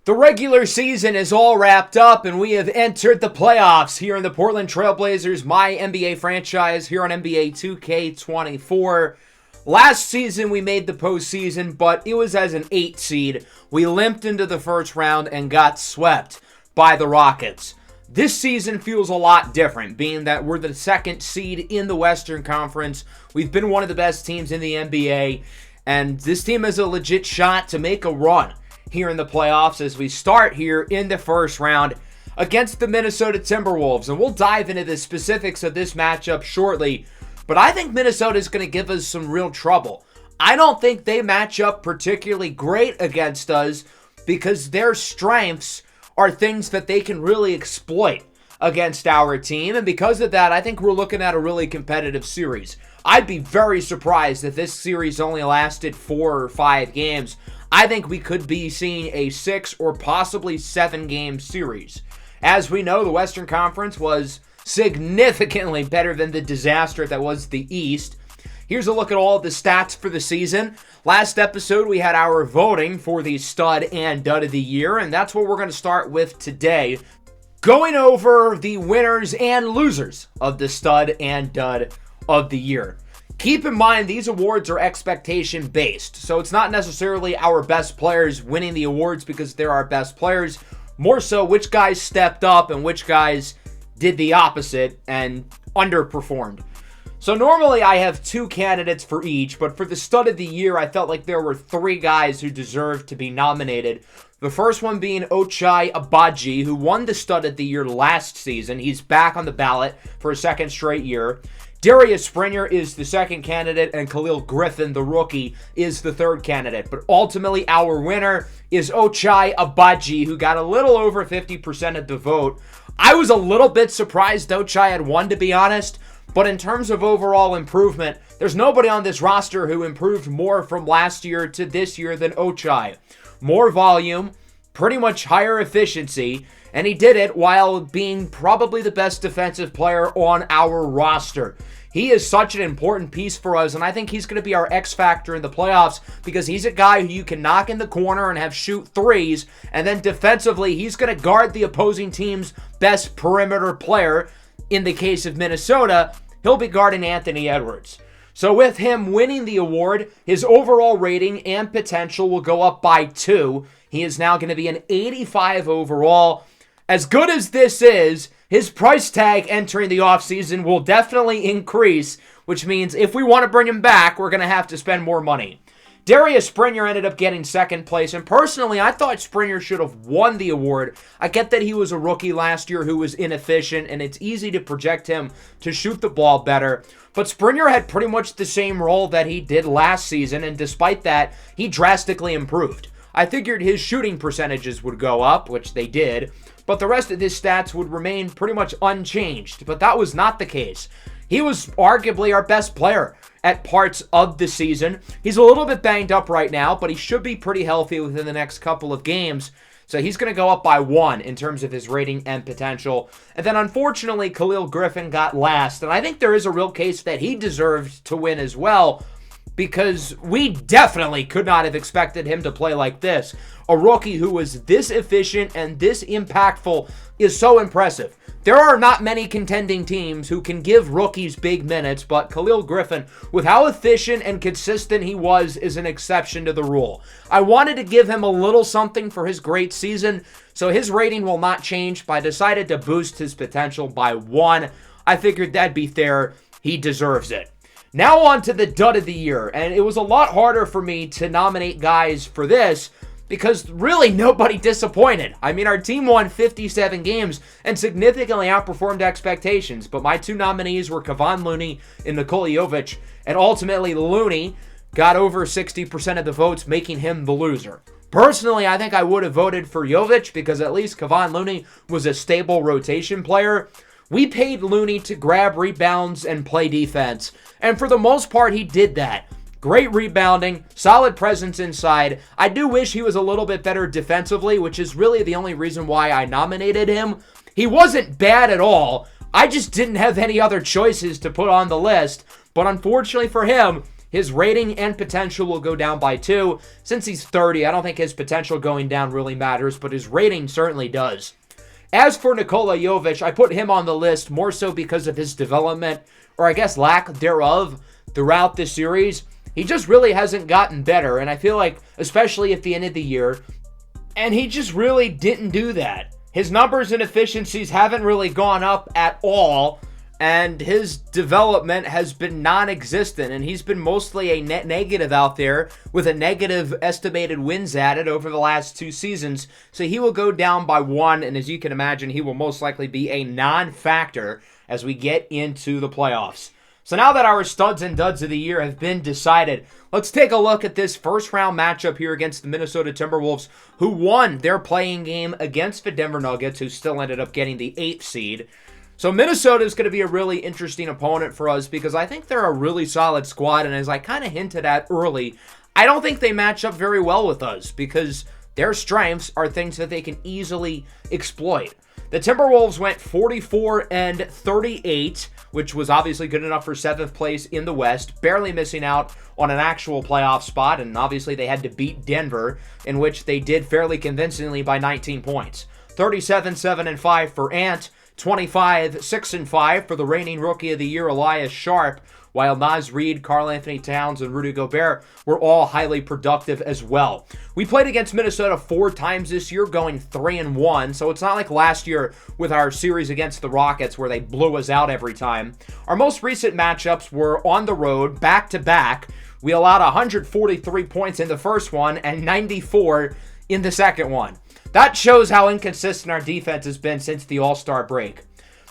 The regular season is all wrapped up and we have entered the playoffs here in the Portland Trailblazers, MyNBA franchise here on NBA 2K24. Last season we made the postseason, but it was as an 8 seed. We limped into the first round and got swept by the Rockets. This season feels a lot different, being that we're the second seed in the Western Conference. We've been one of the best teams in the NBA, and this team has a legit shot to make a run here in the playoffs as we start here in the first round against the Minnesota Timberwolves. And we'll dive into the specifics of this matchup shortly, but I think Minnesota is going to give us some real trouble. I don't think they match up particularly great against us because their strengths are things that they can really exploit against our team, and because of that, I think we're looking at a really competitive series. I'd be very surprised if this series only lasted 4 or 5 games. I think we could be seeing a 6 or possibly 7 game series. As we know, the Western Conference was significantly better than the disaster that was the East. Here's a look at all of the stats for the season. Last episode, we had our voting for the stud and dud of the year, and that's what we're going to start with today. Going over the winners and losers of the stud and dud of the year. Keep in mind, these awards are expectation based, so it's not necessarily our best players winning the awards because they're our best players. More so, which guys stepped up and which guys did the opposite and underperformed. So normally I have 2 candidates for each, but for the stud of the year, I felt like there were 3 guys who deserved to be nominated. The first one being Ochai Agbaji, who won the stud of the year last season. He's back on the ballot for a second straight year. Darius Springer is the second candidate, and Khalil Griffin, the rookie, is the third candidate. But ultimately, our winner is Ochai Agbaji, who got a little over 50% of the vote. I was a little bit surprised Ochai had won, to be honest. But in terms of overall improvement, there's nobody on this roster who improved more from last year to this year than Ochai. More volume, pretty much higher efficiency, and he did it while being probably the best defensive player on our roster. He is such an important piece for us, and I think he's going to be our X factor in the playoffs because he's a guy who you can knock in the corner and have shoot threes, and then defensively, he's going to guard the opposing team's best perimeter player. In the case of Minnesota, he'll be guarding Anthony Edwards. So with him winning the award, his overall rating and potential will go up by 2. He is now going to be an 85 overall. As good as this is, his price tag entering the offseason will definitely increase, which means if we want to bring him back, we're going to have to spend more money. Darius Springer ended up getting second place, and personally, I thought Springer should have won the award. I get that he was a rookie last year who was inefficient, and it's easy to project him to shoot the ball better, but Springer had pretty much the same role that he did last season, and despite that, he drastically improved. I figured his shooting percentages would go up, which they did, but the rest of his stats would remain pretty much unchanged, but that was not the case. He was arguably our best player at parts of the season. He's a little bit banged up right now, but he should be pretty healthy within the next couple of games. So he's going to go up by 1 in terms of his rating and potential. And then unfortunately, Khalil Griffin got last. And I think there is a real case that he deserved to win as well, because we definitely could not have expected him to play like this. A rookie who was this efficient and this impactful is so impressive. There are not many contending teams who can give rookies big minutes, but Khalil Griffin, with how efficient and consistent he was, is an exception to the rule. I wanted to give him a little something for his great season, so his rating will not change, but I decided to boost his potential by 1. I figured that'd be fair. He deserves it. Now on to the dud of the year, and it was a lot harder for me to nominate guys for this because really nobody disappointed. I mean, our team won 57 games and significantly outperformed expectations, but my 2 nominees were Kevon Looney and Nikola Jovic, and ultimately Looney got over 60% of the votes, making him the loser. Personally, I think I would have voted for Jovic because at least Kevon Looney was a stable rotation player. We paid Looney to grab rebounds and play defense, and for the most part, he did that. Great rebounding, solid presence inside. I do wish he was a little bit better defensively, which is really the only reason why I nominated him. He wasn't bad at all. I just didn't have any other choices to put on the list, but unfortunately for him, His rating and potential will go down by 2. Since he's 30, I don't think his potential going down really matters, but his rating certainly does. As for Nikola Jovic, I put him on the list more so because of his development, or I guess lack thereof, throughout the series. He just really hasn't gotten better, and I feel like, especially at the end of the year, and he just really didn't do that. His numbers and efficiencies haven't really gone up at all, and his development has been non-existent, and he's been mostly a net negative out there with a negative estimated wins added over the last 2 seasons. So he will go down by 1, and as you can imagine, he will most likely be a non-factor as we get into the playoffs. So now that our studs and duds of the year have been decided, let's take a look at this first round matchup here against the Minnesota Timberwolves, who won their playing game against the Denver Nuggets, who still ended up getting the 8th seed. So Minnesota is going to be a really interesting opponent for us because I think they're a really solid squad, and as I kind of hinted at early, I don't think they match up very well with us because their strengths are things that they can easily exploit. The Timberwolves went 44-38, which was obviously good enough for 7th place in the West, barely missing out on an actual playoff spot, and obviously they had to beat Denver, in which they did fairly convincingly by 19 points. 37-7-5 for Ant, 25-6-5 for the reigning Rookie of the Year, Elias Sharp, while Naz Reid, Karl Anthony Towns, and Rudy Gobert were all highly productive as well. We played against Minnesota 4 times this year, going 3-1, so it's not like last year with our series against the Rockets where they blew us out every time. Our most recent matchups were on the road, back-to-back. We allowed 143 points in the first one and 94 in the second one. That shows how inconsistent our defense has been since the All-Star break.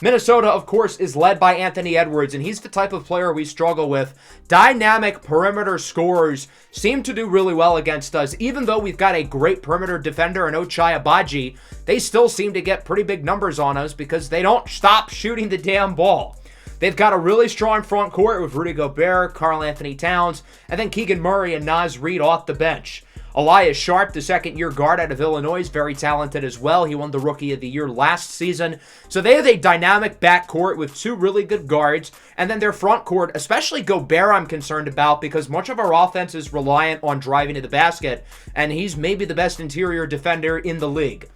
Minnesota, of course, is led by Anthony Edwards, and he's the type of player we struggle with. Dynamic perimeter scorers seem to do really well against us. Even though we've got a great perimeter defender in Ochai Agbaji, they still seem to get pretty big numbers on us because they don't stop shooting the damn ball. They've got a really strong front court with Rudy Gobert, Karl Anthony Towns, and then Keegan Murray and Naz Reid off the bench. Elias Sharp, the second-year guard out of Illinois, is very talented as well. He won the Rookie of the Year last season. So they have a dynamic backcourt with 2 really good guards. And then their front court, especially Gobert, I'm concerned about because much of our offense is reliant on driving to the basket. And he's maybe the best interior defender in the league.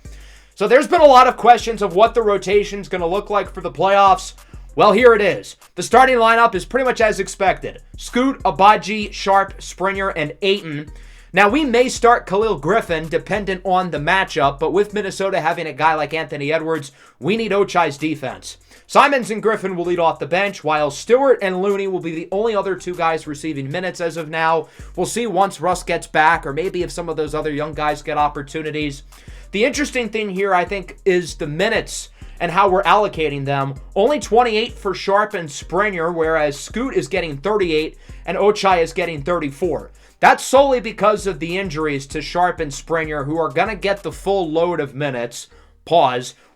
So there's been a lot of questions of what the rotation's going to look like for the playoffs. Well, here it is. The starting lineup is pretty much as expected. Scoot, Agbaji, Sharp, Springer, and Ayton. Now, we may start Khalil Griffin dependent on the matchup, but with Minnesota having a guy like Anthony Edwards, we need Ochai's defense. Simons and Griffin will lead off the bench, while Stewart and Looney will be the only other 2 guys receiving minutes as of now. We'll see once Russ gets back, or maybe if some of those other young guys get opportunities. The interesting thing here, I think, is the minutes and how we're allocating them. Only 28 for Sharp and Springer, whereas Scoot is getting 38 and Ochai is getting 34. That's solely because of the injuries to Sharp and Springer, who are going to get the full load of minutes,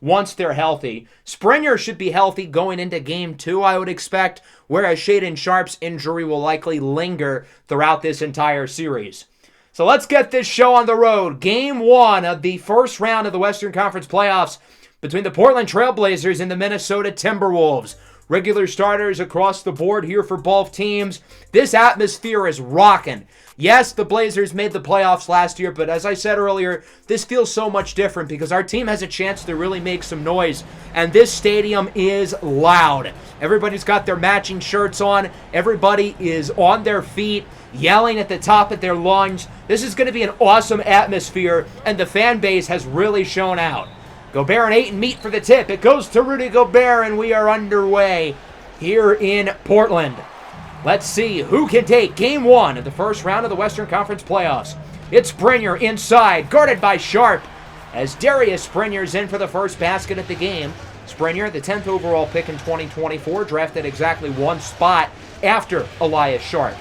once they're healthy. Springer should be healthy going into Game 2, I would expect, whereas Shaedon Sharp's injury will likely linger throughout this entire series. So let's get this show on the road. Game 1 of the first round of the Western Conference playoffs between the Portland Trail Blazers and the Minnesota Timberwolves. Regular starters across the board here for both teams. This atmosphere is rocking. Yes, the Blazers made the playoffs last year, but as I said earlier, this feels so much different because our team has a chance to really make some noise, and this stadium is loud. Everybody's got their matching shirts on. Everybody is on their feet, yelling at the top of their lungs. This is going to be an awesome atmosphere, and the fan base has really shown out. Gobert and Ayton meet for the tip. It goes to Rudy Gobert, and we are underway here in Portland. Let's see who can take Game 1 of the first round of the Western Conference playoffs. It's Springer inside, guarded by Sharp, as Darius Springer's in for the first basket of the game. Springer, the 10th overall pick in 2024, drafted exactly 1 spot after Elias Sharp.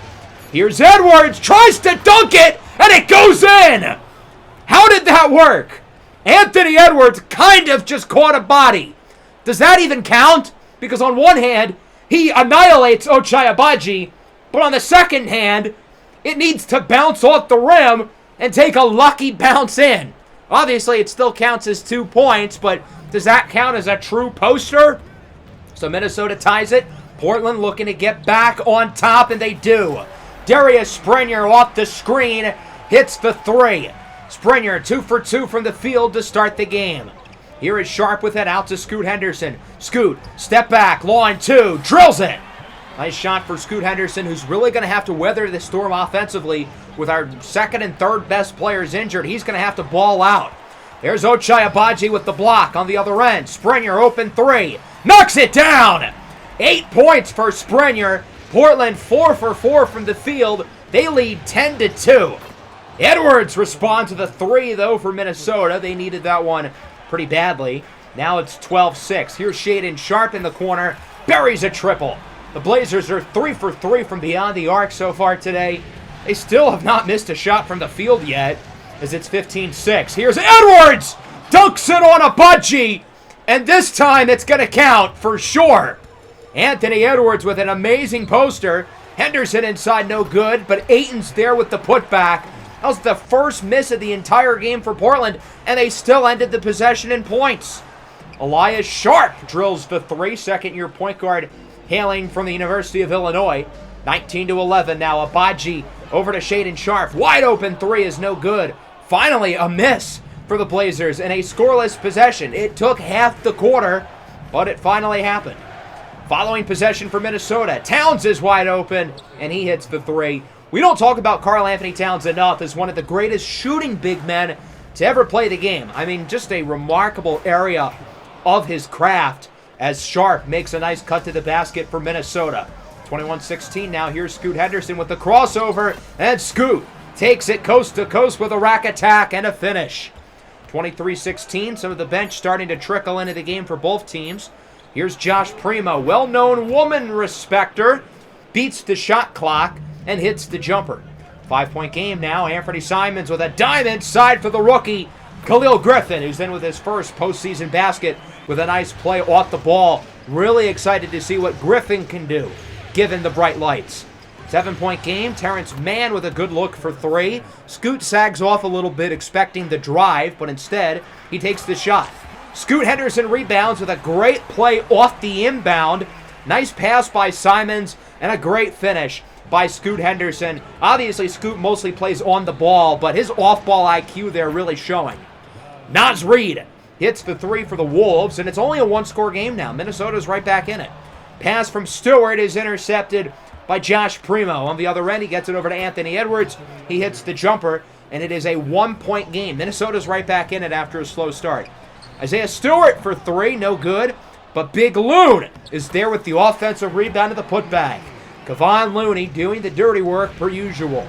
Here's Edwards, tries to dunk it, and it goes in! How did that work? Anthony Edwards kind of just caught a body. Does that even count? Because on one hand, he annihilates Ochai Agbaji, but on the second hand, it needs to bounce off the rim and take a lucky bounce in. Obviously, it still counts as 2 points, but does that count as a true poster? So Minnesota ties it. Portland looking to get back on top, and they do. Darius Springer off the screen, hits the three. Springer 2 for 2 from the field to start the game. Here is Sharp with it out to Scoot Henderson. Scoot, step back, line two, drills it. Nice shot for Scoot Henderson, who's really going to have to weather the storm offensively with our second and third best players injured. He's going to have to ball out. There's Ochai Agbaji with the block on the other end. Springer open three, knocks it down. 8 points for Springer. Portland 4 for 4 from the field. They lead 10-2. Edwards responds to the three, though, for Minnesota. They needed that one pretty badly. Now it's 12-6. Here's Shaedon Sharpe in the corner. Buries a triple. The Blazers are 3 for 3 from beyond the arc so far today. They still have not missed a shot from the field yet, as it's 15-6. Here's Edwards! Dunks it on Agbaji! And this time it's going to count for sure. Anthony Edwards with an amazing poster. Henderson inside, no good, but Ayton's there with the putback. That was the first miss of the entire game for Portland, and they still ended the possession in points. Elias Sharp drills the three, second-year point guard hailing from the University of Illinois. 19-11 now. Agbaji over to Shaedon Sharpe. Wide open three is no good. Finally, a miss for the Blazers in a scoreless possession. It took half the quarter, but it finally happened. Following possession for Minnesota, Towns is wide open, and he hits the three. We don't talk about Karl-Anthony Towns enough as one of the greatest shooting big men to ever play the game. I mean, just a remarkable area of his craft as Sharp makes a nice cut to the basket for Minnesota. 21-16 now. Here's Scoot Henderson with the crossover, and Scoot takes it coast to coast with a rack attack and a finish. 23-16, some of the bench starting to trickle into the game for both teams. Here's Josh Primo, well-known woman respecter, beats the shot clock and hits the jumper. 5-point game now. Anthony Simons with a dime inside for the rookie, Khalil Griffin, who's in with his first postseason basket with a nice play off the ball. Really excited to see what Griffin can do, given the bright lights. 7-point game. Terrence Mann with a good look for three. Scoot sags off a little bit, expecting the drive, but instead he takes the shot. Scoot Henderson rebounds with a great play off the inbound. Nice pass by Simons and a great finish by Scoot Henderson. Obviously, Scoot mostly plays on the ball, but his off-ball IQ there really showing. Naz Reid hits the three for the Wolves, and it's only a one-score game now. Minnesota's right back in it. Pass from Stewart is intercepted by Josh Primo. On the other end, he gets it over to Anthony Edwards. He hits the jumper, and it is a one-point game. Minnesota's right back in it after a slow start. Isaiah Stewart for three, no good, but Big Loon is there with the offensive rebound of the putback. Kevon Looney doing the dirty work per usual.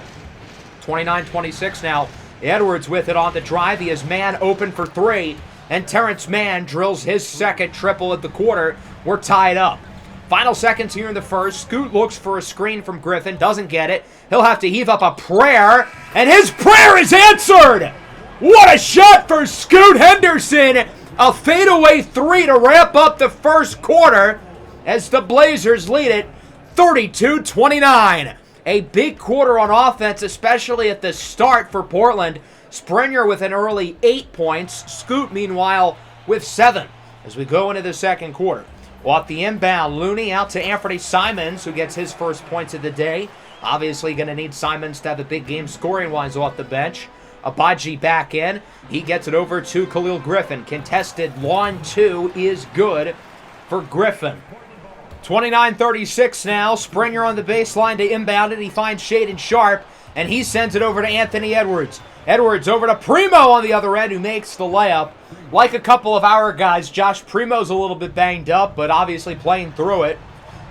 29-26 now. Edwards with it on the drive. He has Mann open for three, and Terrence Mann drills his second triple at the quarter. We're tied up. Final seconds here in the first. Scoot looks for a screen from Griffin, doesn't get it. He'll have to heave up a prayer, and his prayer is answered! What a shot for Scoot Henderson! A fadeaway three to wrap up the first quarter as the Blazers lead it 32-29. A big quarter on offense, especially at the start for Portland. Springer with an early 8 points. Scoot, meanwhile, with 7 as we go into the second quarter. Off the inbound, Looney out to Anthony Simons, who gets his first points of the day. Obviously going to need Simons to have a big game scoring-wise off the bench. Agbaji back in. He gets it over to Khalil Griffin. Contested lawn two is good for Griffin. 29-36 now. Springer on the baseline to inbound it. He finds Shaedon Sharpe, and he sends it over to Anthony Edwards. Edwards over to Primo on the other end, who makes the layup. Like a couple of our guys, Josh Primo's a little bit banged up, but obviously playing through it.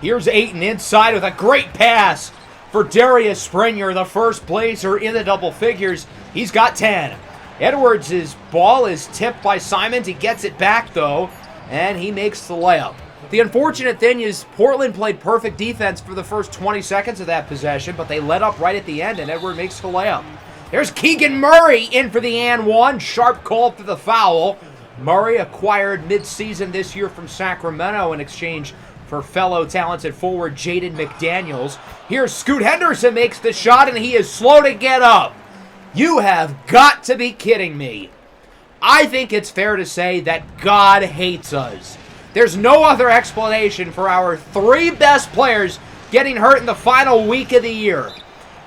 Here's Ayton inside with a great pass for Darius Springer, the first Blazer in the double figures. He's got 10. Edwards' ball is tipped by Simons. He gets it back, though, and he makes the layup. The unfortunate thing is Portland played perfect defense for the first 20 seconds of that possession, but they let up right at the end, and Edwards makes the layup. There's Keegan Murray in for the and one. Sharp call for the foul. Murray acquired mid-season this year from Sacramento in exchange for fellow talented forward Jaden McDaniels. Here's Scoot Henderson makes the shot, and he is slow to get up. You have got to be kidding me. I think it's fair to say that God hates us. There's no other explanation for our three best players getting hurt in the final week of the year.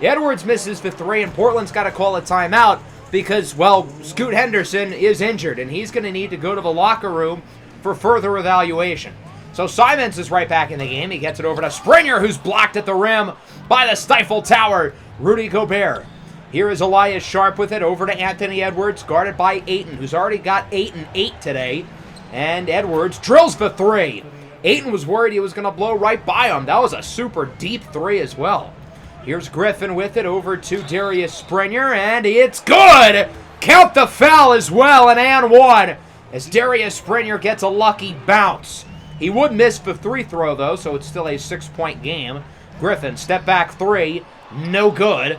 Edwards misses the three, and Portland's got to call a timeout because, well, Scoot Henderson is injured, and he's going to need to go to the locker room for further evaluation. So Simons is right back in the game. He gets it over to Springer, who's blocked at the rim by the Stifle Tower, Rudy Gobert. Here is Elias Sharp with it over to Anthony Edwards, guarded by Ayton, who's already got 8 and 8 today. And Edwards drills the three. Ayton was worried he was going to blow right by him. That was a super deep three as well. Here's Griffin with it over to Darius Springer, and it's good! Count the foul as well, and one, as Darius Springer gets a lucky bounce. He would miss the free throw, though, so it's still a 6-point game. Griffin, step back three, no good.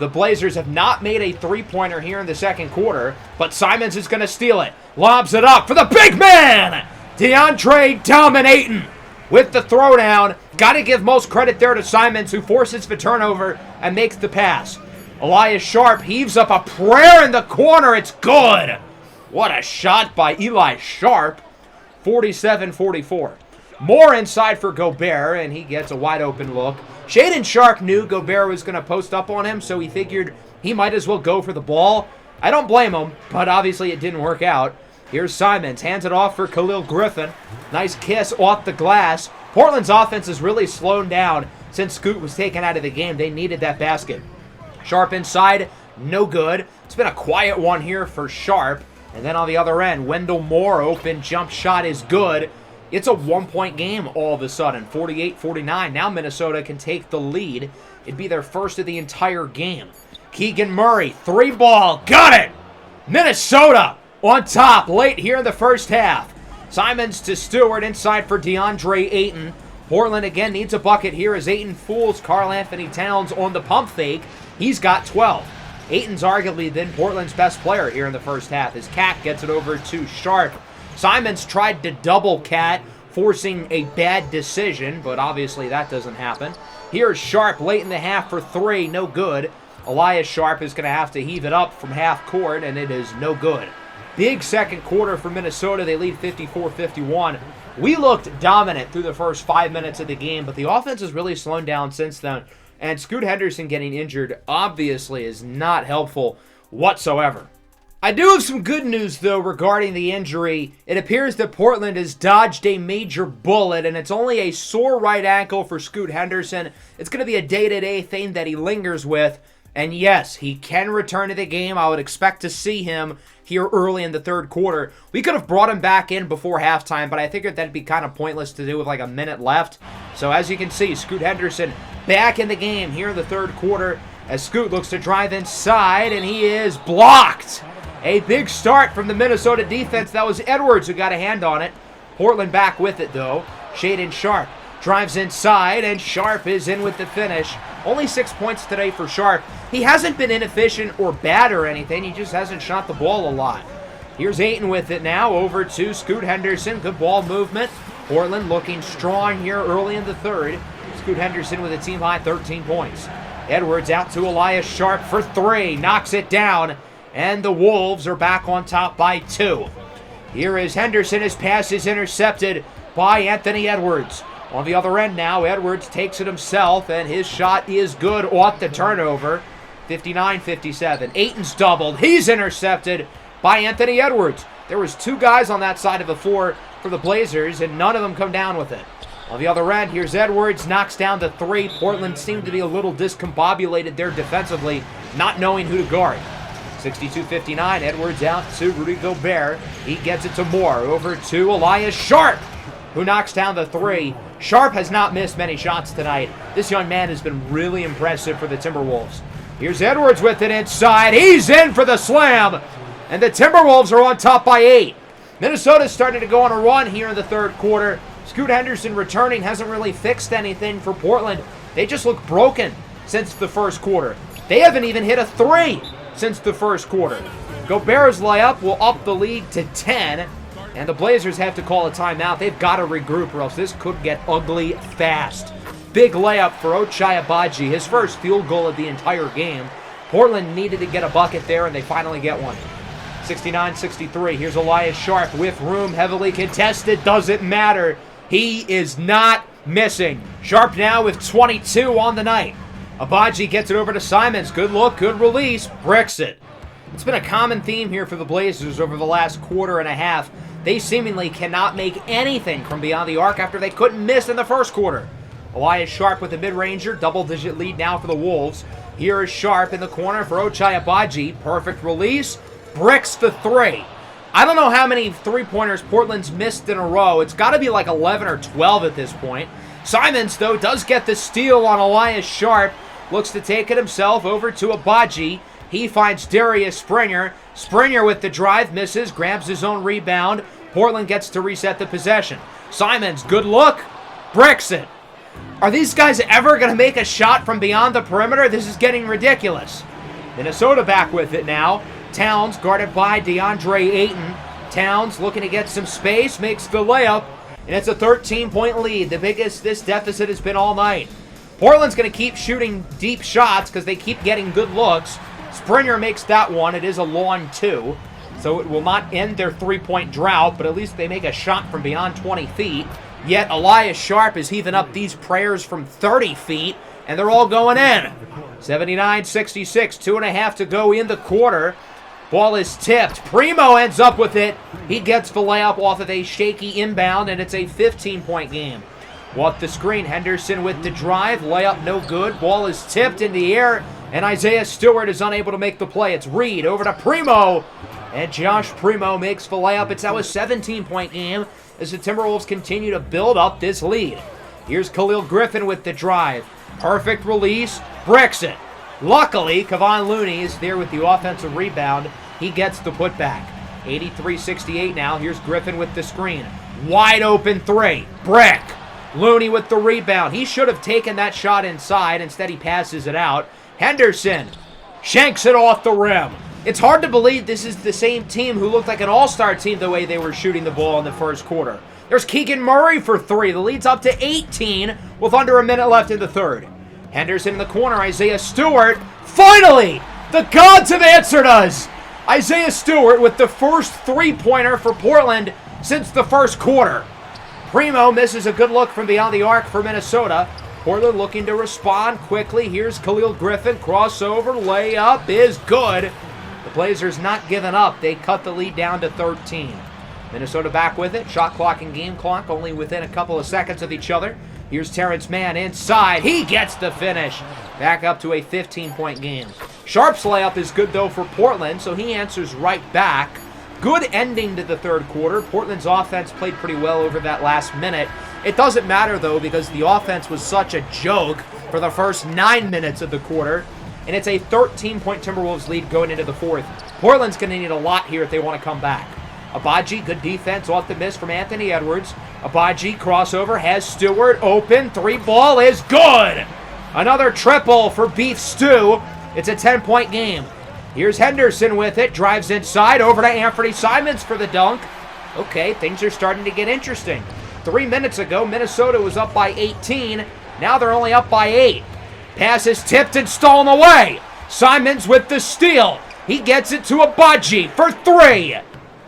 The Blazers have not made a three-pointer here in the second quarter, but Simons is going to steal it. Lobs it up for the big man, DeAndre dominating with the throwdown. Got to give most credit there to Simons, who forces the turnover and makes the pass. Elias Sharp heaves up a prayer in the corner. It's good. What a shot by Eli Sharp. 47-44. More inside for Gobert, and he gets a wide-open look. Shaedon Sharp knew Gobert was going to post up on him, so he figured he might as well go for the ball. I don't blame him, but obviously it didn't work out. Here's Simons, hands it off for Khalil Griffin. Nice kiss off the glass. Portland's offense has really slowed down since Scoot was taken out of the game. They needed that basket. Sharp inside, no good. It's been a quiet one here for Sharp. And then on the other end, Wendell Moore, open jump shot is good. It's a one-point game all of a sudden, 48-49. Now Minnesota can take the lead. It'd be their first of the entire game. Keegan Murray, three ball, got it! Minnesota on top late here in the first half. Simons to Stewart, inside for DeAndre Ayton. Portland again needs a bucket here as Ayton fools Karl Anthony Towns on the pump fake. He's got 12. Ayton's arguably been Portland's best player here in the first half as Cat gets it over to Sharp. Simons tried to double Cat, forcing a bad decision, but obviously that doesn't happen. Here's Sharp late in the half for three, no good. Elias Sharp is going to have to heave it up from half court, and it is no good. Big second quarter for Minnesota. They lead 54-51. We looked dominant through the first 5 minutes of the game, but the offense has really slowed down since then. And Scoot Henderson getting injured obviously is not helpful whatsoever. I do have some good news, though, regarding the injury. It appears that Portland has dodged a major bullet, and it's only a sore right ankle for Scoot Henderson. It's going to be a day-to-day thing that he lingers with. And yes, he can return to the game. I would expect to see him here early in the third quarter. We could have brought him back in before halftime, but I figured that'd be kind of pointless to do with like a minute left. So as you can see, Scoot Henderson back in the game here in the third quarter as Scoot looks to drive inside, and he is blocked. A big start from the Minnesota defense. That was Edwards who got a hand on it. Portland back with it, though. Shaedon Sharp drives inside, and Sharp is in with the finish. Only 6 points today for Sharp. He hasn't been inefficient or bad or anything. He just hasn't shot the ball a lot. Here's Ayton with it now over to Scoot Henderson. Good ball movement. Portland looking strong here early in the third. Scoot Henderson with a team-high 13 points. Edwards out to Elias Sharp for three. Knocks it down. And the Wolves are back on top by 2. Here is Henderson. His pass is intercepted by Anthony Edwards. On the other end now, Edwards takes it himself, and his shot is good off the turnover. 59-57. Ayton's doubled. He's intercepted by Anthony Edwards. There was 2 guys on that side of the floor for the Blazers, and none of them come down with it. On the other end, here's Edwards. Knocks down the 3. Portland seemed to be a little discombobulated there defensively, not knowing who to guard. 62-59, Edwards out to Rudy Gobert. He gets it to Moore, over to Elias Sharp, who knocks down the 3. Sharp has not missed many shots tonight. This young man has been really impressive for the Timberwolves. Here's Edwards with it inside. He's in for the slam, and the Timberwolves are on top by 8. Minnesota's starting to go on a run here in the third quarter. Scoot Henderson returning hasn't really fixed anything for Portland. They just look broken since the first quarter. They haven't even hit a 3 since the first quarter. Gobert's layup will up the lead to 10, and the Blazers have to call a timeout. They've got to regroup or else this could get ugly fast. Big layup for Ochai Agbaji, his first field goal of the entire game. Portland needed to get a bucket there, and they finally get one. 69-63, here's Elias Sharp with room, heavily contested, doesn't matter. He is not missing. Sharp now with 22 on the night. Agbaji gets it over to Simons. Good look, good release. Bricks it. It's been a common theme here for the Blazers over the last quarter and a half. They seemingly cannot make anything from beyond the arc after they couldn't miss in the first quarter. Elias Sharp with the mid-ranger. Double-digit lead now for the Wolves. Here is Sharp in the corner for Ochai Agbaji. Perfect release. Bricks the three. I don't know how many three-pointers Portland's missed in a row. It's got to be like 11 or 12 at this point. Simons, though, does get the steal on Elias Sharp. Looks to take it himself over to Agbaji. He finds Darius Springer. Springer with the drive, misses, grabs his own rebound. Portland gets to reset the possession. Simons, good look, bricks it. Are these guys ever going to make a shot from beyond the perimeter? This is getting ridiculous. Minnesota back with it now. Towns guarded by DeAndre Ayton. Towns looking to get some space, makes the layup, and it's a 13-point lead, the biggest this deficit has been all night. Portland's going to keep shooting deep shots because they keep getting good looks. Springer makes that one. It is a long two, so it will not end their three-point drought, but at least they make a shot from beyond 20 feet. Yet Elias Sharp is heaving up these prayers from 30 feet, and they're all going in. 79-66, 2.5 to go in the quarter. Ball is tipped. Primo ends up with it. He gets the layup off of a shaky inbound, and it's a 15-point game. Off the screen, Henderson with the drive. Layup no good. Ball is tipped in the air, and Isaiah Stewart is unable to make the play. It's Reed over to Primo, and Josh Primo makes the layup. It's now a 17-point game as the Timberwolves continue to build up this lead. Here's Khalil Griffin with the drive. Perfect release. Bricks it. Luckily, Kevon Looney is there with the offensive rebound. He gets the putback. 83-68 now. Here's Griffin with the screen. Wide open three. Brick. Looney with the rebound. He should have taken that shot inside. Instead, he passes it out. Henderson shanks it off the rim. It's hard to believe this is the same team who looked like an all-star team the way they were shooting the ball in the first quarter. There's Keegan Murray for three. The lead's up to 18 with under a minute left in the third. Henderson in the corner. Isaiah Stewart. Finally, the gods have answered us. Isaiah Stewart with the first three-pointer for Portland since the first quarter. Primo misses a good look from beyond the arc for Minnesota. Portland looking to respond quickly. Here's Khalil Griffin. Crossover. Layup is good. The Blazers not giving up. They cut the lead down to 13. Minnesota back with it. Shot clock and game clock only within a couple of seconds of each other. Here's Terrence Mann inside. He gets the finish. Back up to a 15-point game. Sharp's layup is good, though, for Portland, so he answers right back. Good ending to the third quarter. Portland's offense played pretty well over that last minute. It doesn't matter, though, because the offense was such a joke for the first 9 minutes of the quarter, and it's a 13-point Timberwolves lead going into the fourth. Portland's going to need a lot here if they want to come back. Agbaji, good defense off the miss from Anthony Edwards. Agbaji, crossover, has Stewart open. Three ball is good. Another triple for Beef Stew. It's a 10-point game. Here's Henderson with it. Drives inside. Over to Anthony Simons for the dunk. Okay, things are starting to get interesting. 3 minutes ago, Minnesota was up by 18. Now they're only up by 8. Pass is tipped and stolen away. Simons with the steal. He gets it to Agbaji for three.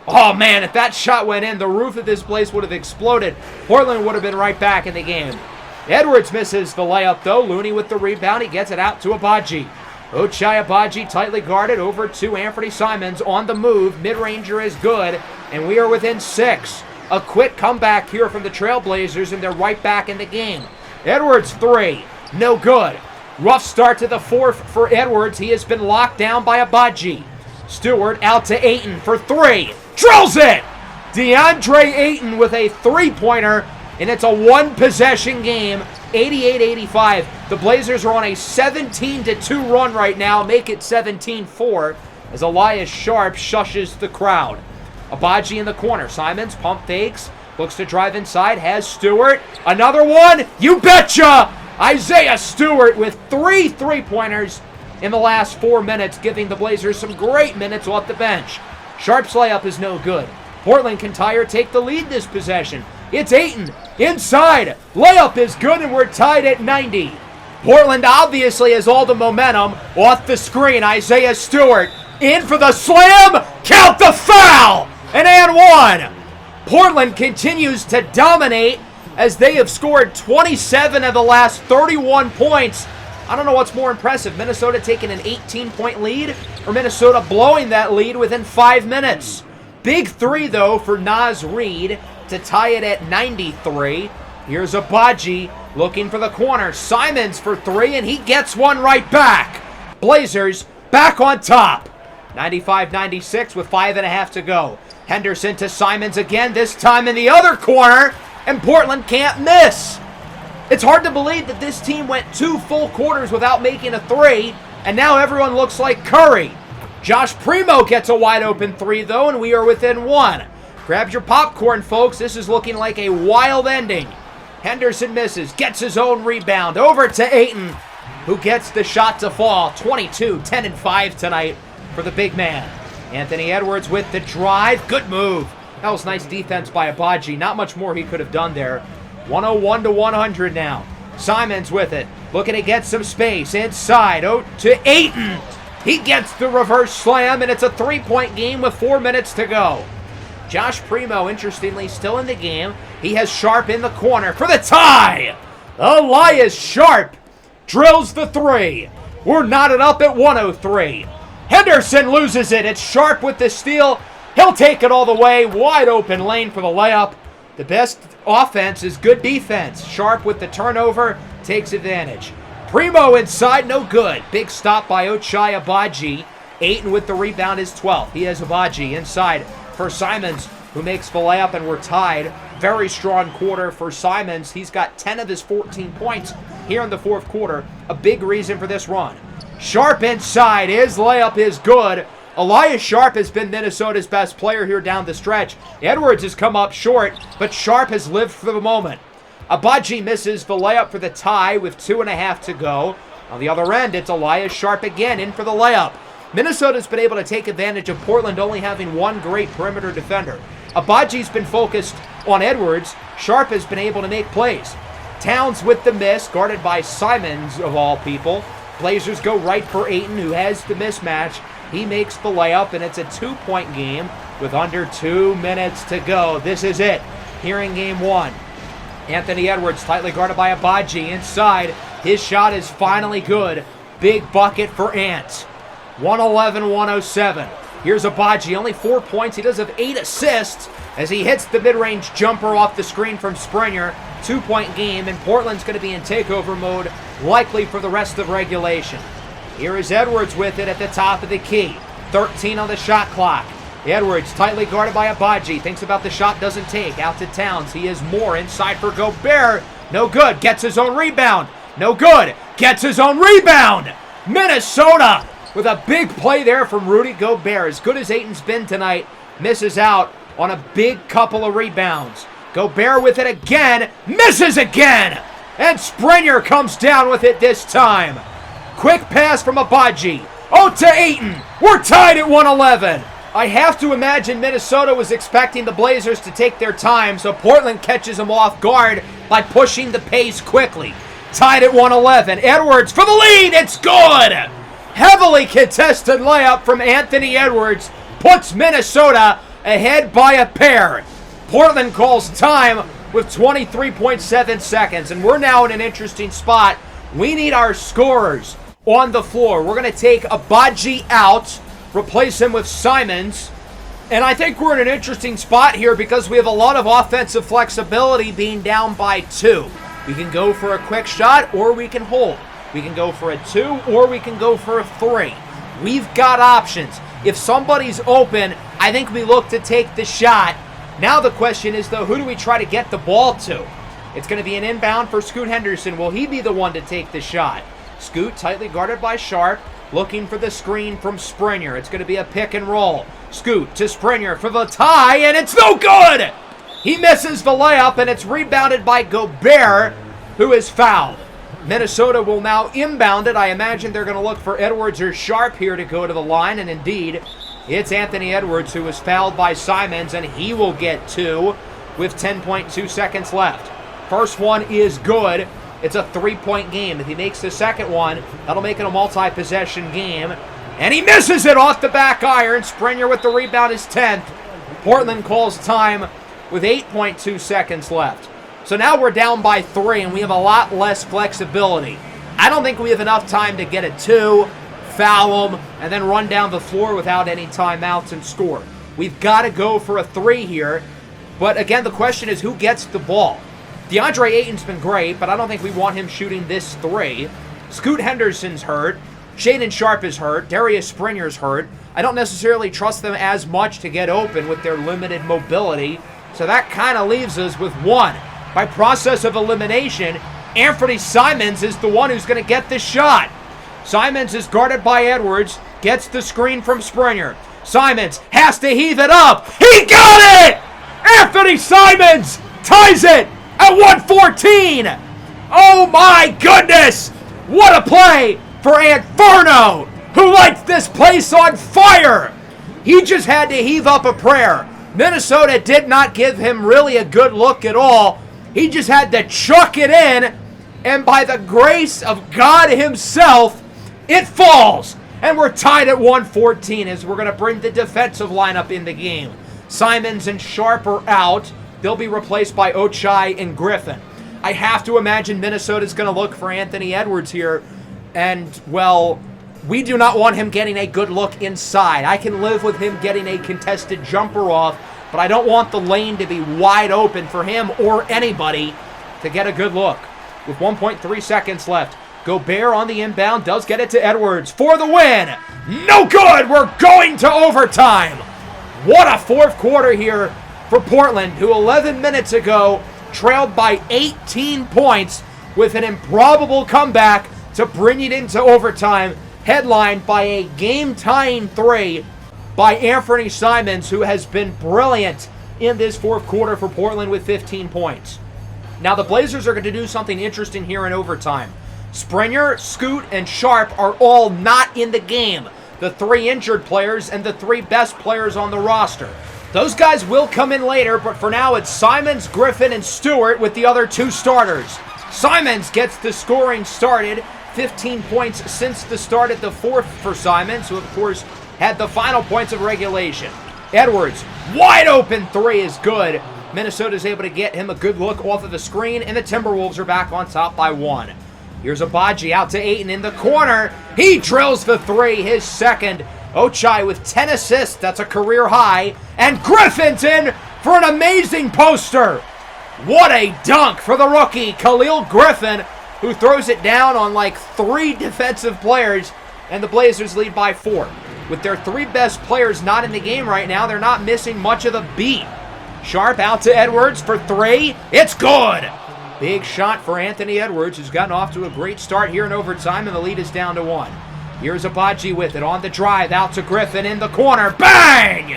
Oh, man, if that shot went in, the roof of this place would have exploded. Portland would have been right back in the game. Edwards misses the layup, though. Looney with the rebound. He gets it out to Agbaji. Ochai Agbaji tightly guarded over to Anthony Simons on the move. Mid-ranger is good, and we are within 6. A quick comeback here from the Trailblazers, and they're right back in the game. Edwards three. No good. Rough start to the fourth for Edwards. He has been locked down by Agbaji. Stewart out to Ayton for three. Drills it! DeAndre Ayton with a three-pointer, and it's a one-possession game, 88-85. The Blazers are on a 17-2 run right now. Make it 17-4 as Elias Sharp shushes the crowd. Agbaji in the corner. Simons pump fakes. Looks to drive inside. Has Stewart. Another one. You betcha! Isaiah Stewart with three three-pointers in the last 4 minutes, giving the Blazers some great minutes off the bench. Sharp's layup is no good. Portland can tie or take the lead this possession. It's Ayton inside. Layup is good, and we're tied at 90. Portland obviously has all the momentum. Off the screen, Isaiah Stewart in for the slam. Count the foul. And one. Portland continues to dominate as they have scored 27 of the last 31 points I don't know what's more impressive, Minnesota taking an 18-point lead or Minnesota blowing that lead within 5 minutes. Big three, though, for Naz Reid to tie it at 93. Here's Agbaji looking for the corner. Simons for three, and he gets one right back. Blazers back on top. 95-96 with 5.5 to go. Henderson to Simons again, this time in the other corner, and Portland can't miss. It's hard to believe that this team went 2 full quarters without making a three, and now everyone looks like Curry. Josh Primo gets a wide open three, though, and we are within 1. Grab your popcorn, folks. This is looking like a wild ending. Henderson misses, gets his own rebound. Over to Ayton, who gets the shot to fall. 22, 10 and 5 tonight for the big man. Anthony Edwards with the drive. Good move. That was nice defense by Agbaji. Not much more he could have done there. 101 to 100 now. Simons with it. Looking to get some space inside. Oh, to Ayton. He gets the reverse slam, and it's a 3-point game with 4 minutes to go. Josh Primo, interestingly, still in the game. He has Sharp in the corner for the tie. Elias Sharp drills the three. We're knotted up at 103. Henderson loses it. It's Sharp with the steal. He'll take it all the way. Wide open lane for the layup. The best offense is good defense. Sharp with the turnover takes advantage. Primo inside, no good. Big stop by Ochai Agbaji. Ayton with the rebound is 12th. He has Agbaji inside for Simons, who makes the layup, and we're tied. Very strong quarter for Simons. He's got 10 of his 14 points here in the fourth quarter. A big reason for this run. Sharp inside. His layup is good. Elias Sharp has been Minnesota's best player here down the stretch. Edwards has come up short, but Sharp has lived for the moment. Agbaji misses the layup for the tie with 2.5 to go. On the other end, it's Elias Sharp again in for the layup. Minnesota's been able to take advantage of Portland only having one great perimeter defender. Agbaji's been focused on Edwards. Sharp has been able to make plays. Towns with the miss, guarded by Simons of all people. Blazers go right for Ayton, who has the mismatch. He makes the layup, and it's a 2-point game with under 2 minutes to go. This is it here in game 1. Anthony Edwards tightly guarded by Agbaji inside. His shot is finally good. Big bucket for Ant. 111-107. Here's Agbaji, only 4 points. He does have 8 assists as he hits the mid-range jumper off the screen from Springer. 2-point game, and Portland's going to be in takeover mode, likely for the rest of regulation. Here is Edwards with it at the top of the key. 13 on the shot clock. Edwards, tightly guarded by Agbaji, thinks about the shot, doesn't take. Out to Towns. He is more inside for Gobert. No good. Gets his own rebound. No good. Gets his own rebound. Minnesota with a big play there from Rudy Gobert. As good as Ayton's been tonight, misses out on a big couple of rebounds. Gobert with it again. Misses again. And Springer comes down with it this time. Quick pass from Agbaji. Oh, to Ayton. We're tied at 111. I have to imagine Minnesota was expecting the Blazers to take their time, so Portland catches them off guard by pushing the pace quickly. Tied at 111. Edwards for the lead. It's good. Heavily contested layup from Anthony Edwards puts Minnesota ahead by a pair. Portland calls time with 23.7 seconds, and we're now in an interesting spot. We need our scorers on the floor. We're going to take Agbaji out, replace him with Simons. And I think we're in an interesting spot here because we have a lot of offensive flexibility being down by 2. We can go for a quick shot or we can hold. We can go for a 2 or we can go for a 3. We've got options. If somebody's open, I think we look to take the shot. Now the question is, though, who do we try to get the ball to? It's going to be an inbound for Scoot Henderson. Will he be the one to take the shot? Scoot tightly guarded by Sharp, looking for the screen from Springer. It's going to be a pick and roll. Scoot to Springer for the tie, and it's no good! He misses the layup, and it's rebounded by Gobert, who is fouled. Minnesota will now inbound it. I imagine they're going to look for Edwards or Sharp here to go to the line, and indeed, it's Anthony Edwards who was fouled by Simons, and he will get 2 with 10.2 seconds left. First one is good. It's a 3-point game. If he makes the second one, that'll make it a multi-possession game. And he misses it off the back iron. Springer with the rebound is 10th. Portland calls time with 8.2 seconds left. So now we're down by 3, and we have a lot less flexibility. I don't think we have enough time to get a 2, foul them, and then run down the floor without any timeouts and score. We've got to go for a 3 here. But again, the question is who gets the ball? DeAndre Ayton's been great, but I don't think we want him shooting this 3. Scoot Henderson's hurt. Shaedon Sharpe is hurt. Darius Springer's hurt. I don't necessarily trust them as much to get open with their limited mobility. So that kind of leaves us with 1. By process of elimination, Anthony Simons is the one who's going to get the shot. Simons is guarded by Edwards. Gets the screen from Springer. Simons has to heave it up. He got it! Anthony Simons ties it at 114. Oh my goodness! What a play for Inferno, who lights this place on fire. He just had to heave up a prayer. Minnesota did not give him really a good look at all. He just had to chuck it in, and by the grace of God himself, it falls. And we're tied at 114 as we're going to bring the defensive lineup in the game. Simons and Sharpe are out. They'll be replaced by Ochai and Griffin. I have to imagine Minnesota's going to look for Anthony Edwards here. And, well, we do not want him getting a good look inside. I can live with him getting a contested jumper off, but I don't want the lane to be wide open for him or anybody to get a good look. With 1.3 seconds left, Gobert on the inbound does get it to Edwards for the win. No good. We're going to overtime. What a fourth quarter here for Portland, who 11 minutes ago trailed by 18 points with an improbable comeback to bring it into overtime, headlined by a game-tying 3 by Anthony Simons, who has been brilliant in this fourth quarter for Portland with 15 points. Now the Blazers are going to do something interesting here in overtime. Springer, Scoot, and Sharpe are all not in the game. The 3 injured players and the 3 best players on the roster. Those guys will come in later, but for now it's Simons, Griffin, and Stewart with the other 2 starters. Simons gets the scoring started. 15 points since the start at the fourth for Simons, who of course had the final points of regulation. Edwards, wide open 3 is good. Minnesota's able to get him a good look off of the screen, and the Timberwolves are back on top by 1. Here's Agbaji out to Ayton in the corner. He drills the 3, his second. Ochai with 10 assists, that's a career high. And Griffin's in for an amazing poster. What a dunk for the rookie, Khalil Griffin, who throws it down on like 3 defensive players, and the Blazers lead by 4. With their 3 best players not in the game right now, they're not missing much of the beat. Sharpe out to Edwards for 3. It's good. Big shot for Anthony Edwards, who's gotten off to a great start here in overtime, and the lead is down to 1. Here's Agbaji with it on the drive, out to Griffin in the corner. Bang!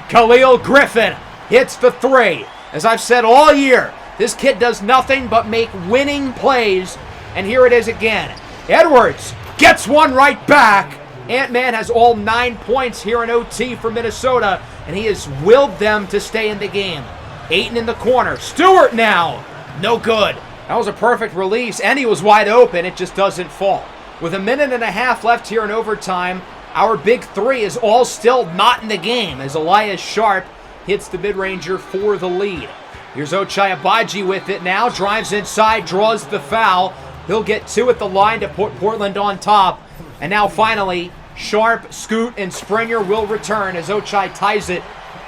Khalil Griffin hits the 3. As I've said all year, this kid does nothing but make winning plays, and here it is again. Edwards gets one right back. Ant-Man has all 9 points here in OT for Minnesota, and he has willed them to stay in the game. Ayton in the corner. Stewart now. No good. That was a perfect release, and he was wide open. It just doesn't fall. With a minute and a half left here in overtime, our big 3 is all still not in the game as Elias Sharpe hits the mid-ranger for the lead. Here's Ochai Agbaji with it now. Drives inside, draws the foul. He'll get 2 at the line to put Portland on top. And now finally, Sharpe, Scoot, and Springer will return as Ochai ties it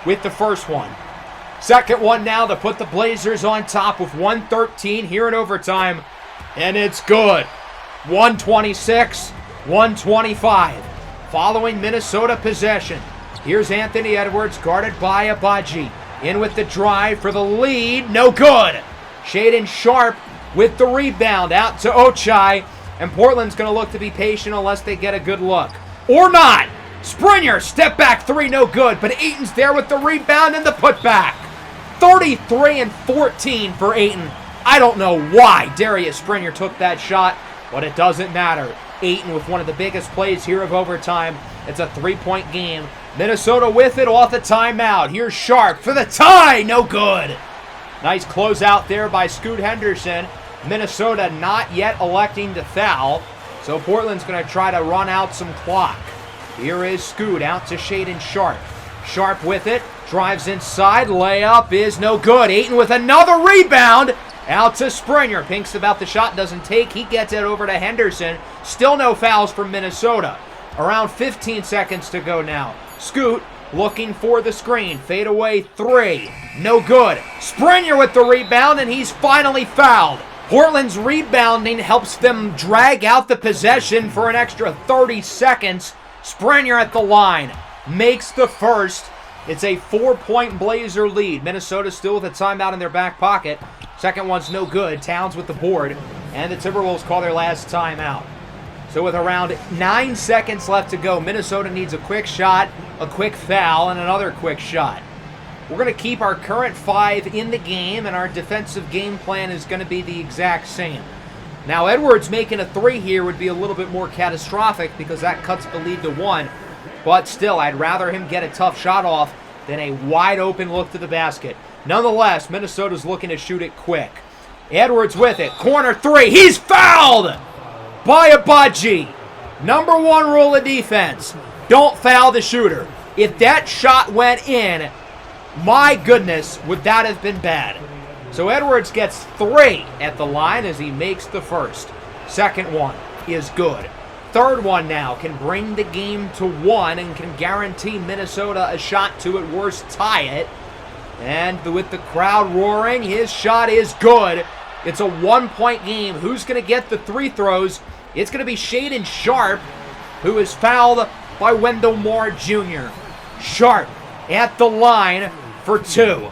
with the first one. Second one now to put the Blazers on top with 1:13 here in overtime. And it's good. 126-125. Following Minnesota possession. Here's Anthony Edwards guarded by Agbaji. In with the drive for the lead. No good. Shaedon Sharpe with the rebound out to Ochai. And Portland's going to look to be patient unless they get a good look. Or not. Springer, step back 3, no good. But Ayton's there with the rebound and the putback. 33-14 for Ayton. I don't know why Darius Springer took that shot, but it doesn't matter. Ayton with one of the biggest plays here of overtime. It's a 3-point game. Minnesota with it off the timeout. Here's Sharpe for the tie. No good. Nice closeout there by Scoot Henderson. Minnesota not yet electing to foul. So Portland's going to try to run out some clock. Here is Scoot out to Shaedon Sharpe. Sharpe with it. Drives inside. Layup is no good. Ayton with another rebound. Out to Springer. Pinks about the shot, doesn't take. He gets it over to Henderson. Still no fouls from Minnesota. Around 15 seconds to go now. Scoot looking for the screen. Fade away 3. No good. Springer with the rebound, and he's finally fouled. Portland's rebounding helps them drag out the possession for an extra 30 seconds. Springer at the line. Makes the first. It's a 4-point Blazer lead. Minnesota still with a timeout in their back pocket. Second one's no good. Towns with the board. And the Timberwolves call their last timeout. So with around 9 seconds left to go, Minnesota needs a quick shot, a quick foul, and another quick shot. We're going to keep our current 5 in the game, and our defensive game plan is going to be the exact same. Now, Edwards making a 3 here would be a little bit more catastrophic because that cuts the lead to 1. But still, I'd rather him get a tough shot off than a wide open look to the basket. Nonetheless, Minnesota's looking to shoot it quick. Edwards with it. Corner 3. He's fouled by Agbaji. Number 1 rule of defense. Don't foul the shooter. If that shot went in, my goodness, would that have been bad. So Edwards gets 3 at the line as he makes the first. Second one is good. Third one now can bring the game to 1 and can guarantee Minnesota a shot to at worst tie it. And with the crowd roaring, his shot is good. It's a 1-point game. Who's going to get the 3 throws? It's going to be Shaedon Sharpe, who is fouled by Wendell Moore Jr. Sharpe at the line for 2.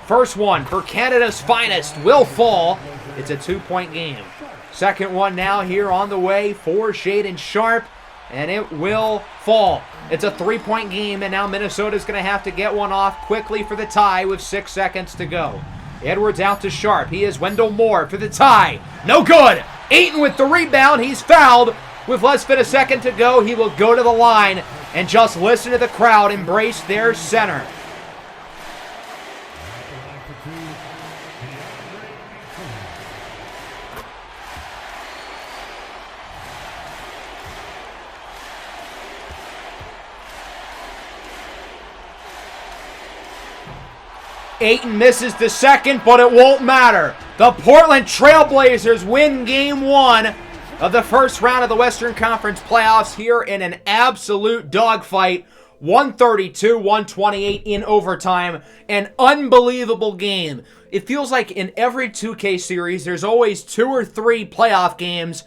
First one for Canada's finest will fall. It's a 2-point game. Second one now here on the way for Shaedon Sharpe, and it will fall. It's a 3-point game, and now Minnesota's going to have to get one off quickly for the tie with 6 seconds to go. Edwards out to Sharpe. He is Wendell Moore for the tie. No good. Ayton with the rebound. He's fouled. With less than a second to go, he will go to the line and just listen to the crowd embrace their center. Ayton misses the second, but it won't matter. The Portland Trail Blazers win Game 1 of the first round of the Western Conference playoffs here in an absolute dogfight. 132-128 in overtime. An unbelievable game. It feels like in every 2K series, there's always 2 or 3 playoff games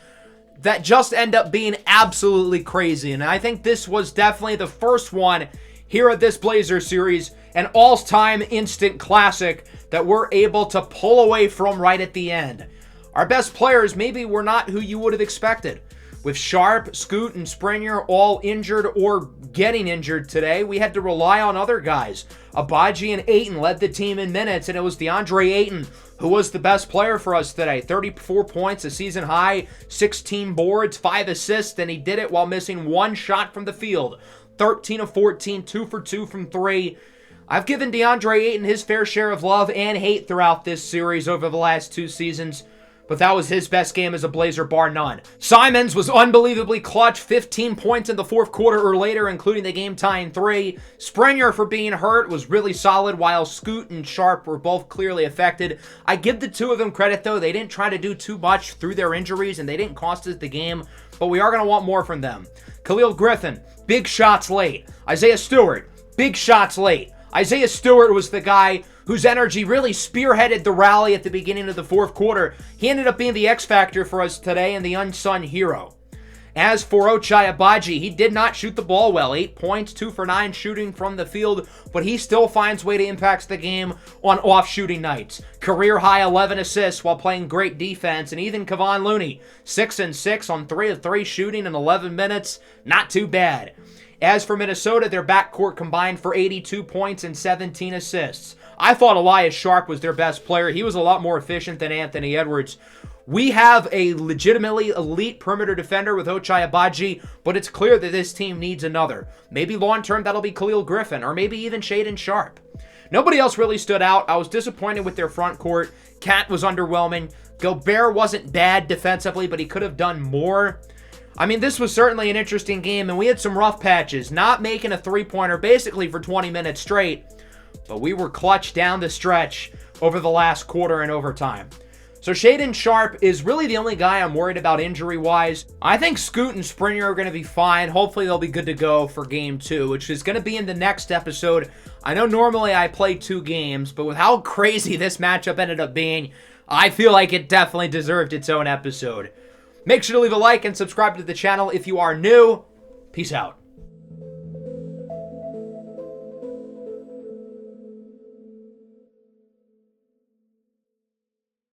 that just end up being absolutely crazy. And I think this was definitely the first one here at this Blazers series, an all-time instant classic that we're able to pull away from right at the end. Our best players maybe were not who you would have expected. With Sharpe, Scoot, and Springer all injured or getting injured today, we had to rely on other guys. Agbaji and Ayton led the team in minutes, and it was DeAndre Ayton who was the best player for us today. 34 points, a season high, 16 boards, 5 assists, and he did it while missing 1 shot from the field. 13 of 14, 2 for 2 from 3. I've given DeAndre Ayton his fair share of love and hate throughout this series over the last 2 seasons, but that was his best game as a Blazer, bar none. Simons was unbelievably clutch, 15 points in the fourth quarter or later, including the game-tying 3. Springer, for being hurt, was really solid, while Scoot and Sharpe were both clearly affected. I give the 2 of them credit, though. They didn't try to do too much through their injuries, and they didn't cost us the game, but we are going to want more from them. Khalil Griffin, big shots late. Isaiah Stewart, big shots late. Isaiah Stewart was the guy whose energy really spearheaded the rally at the beginning of the fourth quarter. He ended up being the X factor for us today and the unsung hero. As for Ochai Agbaji, he did not shoot the ball well. 8 points, 2 for 9 shooting from the field, but he still finds way to impact the game on off shooting nights. Career high 11 assists while playing great defense, and even Kevon Looney, 6 and 6 on 3 of 3 shooting in 11 minutes. Not too bad. As for Minnesota, their backcourt combined for 82 points and 17 assists. I thought Elias Sharpe was their best player. He was a lot more efficient than Anthony Edwards. We have a legitimately elite perimeter defender with Ochai Agbaji, but it's clear that this team needs another. Maybe long-term that'll be Khalil Griffin, or maybe even Shaedon Sharpe. Nobody else really stood out. I was disappointed with their front court. Cat was underwhelming. Gobert wasn't bad defensively, but he could have done more. I mean, this was certainly an interesting game, and we had some rough patches, not making a three-pointer basically for 20 minutes straight, but we were clutch down the stretch over the last quarter and overtime. So Shaedon Sharpe is really the only guy I'm worried about injury-wise. I think Scoot and Springer are going to be fine. Hopefully they'll be good to go for Game 2, which is going to be in the next episode. I know normally I play 2 games, but with how crazy this matchup ended up being, I feel like it definitely deserved its own episode. Make sure to leave a like and subscribe to the channel if you are new. Peace out.